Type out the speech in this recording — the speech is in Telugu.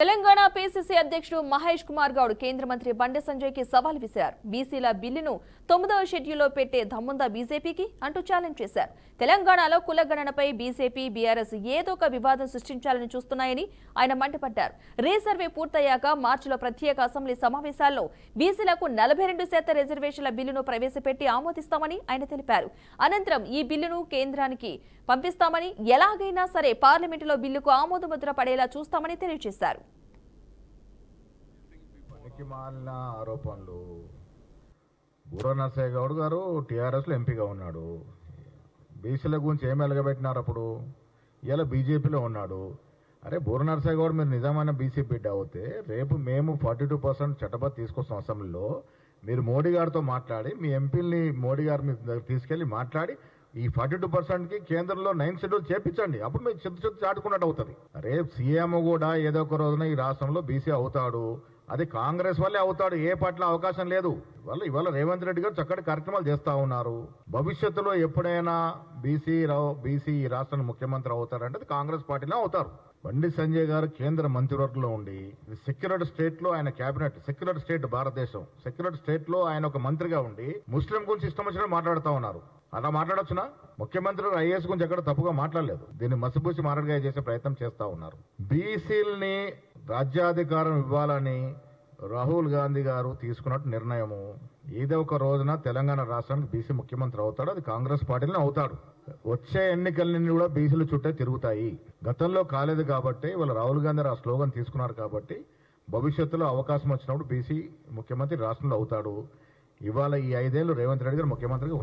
తెలంగాణ పీసీసీ అధ్యక్షుడు మహేష్ కుమార్ గౌడ్ కేంద్ర మంత్రి బండి సంజయ్ కి సవాల్ విసిరారు. బీసీల బిల్లును 9వ షెడ్యూల్లో పెట్టే దమ్ముందా బీజేపీకి అంటూ ఛాలెంజ్ చేశారు. తెలంగాణలో కులగణనపై బీజేపీ బీఆర్ఎస్ ఏదో ఒక వివాదం సృష్టించాలని చూస్తున్నాయని ఆయన మండిపడ్డారు. రీసర్వే పూర్తయ్యాక మార్చిలో ప్రత్యేక అసెంబ్లీ సమావేశాల్లో బీసీలకు 42% రిజర్వేషన్ల బిల్లును ప్రవేశపెట్టి ఆమోదిస్తామని ఆయన తెలిపారు. అనంతరం ఈ బిల్లును కేంద్రానికి పంపిస్తామని, ఎలాగైనా సరే పార్లమెంటులో బిల్లుకు ఆమోదముద్ర పడేలా చూస్తామని తెలియజేశారు. మాలిన ఆరోపణలు. బూర నరసయ్య గౌడ్ గారు టీఆర్ఎస్లో ఎంపీగా ఉన్నాడు. బీసీల గురించి ఏమి ఎలగబెట్టినారు అప్పుడు? ఇలా బీజేపీలో ఉన్నాడు. అరే బూర నరసయ్య గౌడ్ మీరు నిజమైన బీసీ బిడ్డ అవుతే రేపు మేము 42% చట్టబద్ధ తీసుకొస్తాం అసెంబ్లీలో. మీరు మోడీ గారితో మాట్లాడి మీ ఎంపీలని మోడీ గారి మీద తీసుకెళ్లి మాట్లాడి ఈ 42%కి కేంద్రంలో 9 షెడ్యూల్ చేపించండి. అప్పుడు మీకు చిత్తు చాటుకున్నట్టు అవుతుంది. రేపు సీఎం కూడా ఏదో ఒక రోజున ఈ రాష్ట్రంలో బీసీ అవుతాడు. అది కాంగ్రెస్ వల్లే అవుతాడు. ఏ పార్టీలో అవకాశం లేదు. ఇవాళ రేవంత్ రెడ్డి గారు చక్కటి కార్యక్రమాలు చేస్తా ఉన్నారు. భవిష్యత్తులో ఎప్పుడైనా బీసీ ఈ రాష్ట్రానికి ముఖ్యమంత్రి అవుతారంటే అది కాంగ్రెస్ పార్టీలో అవుతారు. బండి సంజయ్ గారు కేంద్ర మంత్రివర్గంలో ఉండి సెక్యులర్ స్టేట్ లో ఆయన కేబినెట్, సెక్యులర్ స్టేట్ భారతదేశం, సెక్యులర్ స్టేట్ లో ఆయన ఒక మంత్రిగా ఉండి ముస్లిం గురించి ఇష్టం వచ్చినట్టు మాట్లాడుతూ ఉన్నారు. అలా మాట్లాడొచ్చునా? ముఖ్యమంత్రి ఐఏఎస్ గురించి ఎక్కడ తప్పుగా మాట్లాడలేదు. దీన్ని మసిపూసి మారడిగా చేసే ప్రయత్నం చేస్తా ఉన్నారు. బీసీలని రాజ్యాధికారం ఇవ్వాలని రాహుల్ గాంధీ గారు తీసుకున్నట్టు నిర్ణయము ఏదో ఒక రోజున తెలంగాణ రాష్ట్రానికి బీసీ ముఖ్యమంత్రి అవుతాడు. అది కాంగ్రెస్ పార్టీలో అవుతాడు. వచ్చే ఎన్నికలన్నీ కూడా బీసీల చుట్టే తిరుగుతాయి. గతంలో కాలేదు కాబట్టి వాళ్ళ రాహుల్ గాంధీ ఆ స్లోగన్ తీసుకున్నారు కాబట్టి భవిష్యత్తులో అవకాశం వచ్చినప్పుడు బీసీ ముఖ్యమంత్రి రాష్ట్రంలో అవుతాడు. ఇవాళ ఈ 5 ఏళ్ళు రేవంత్ రెడ్డి గారు ముఖ్యమంత్రిగా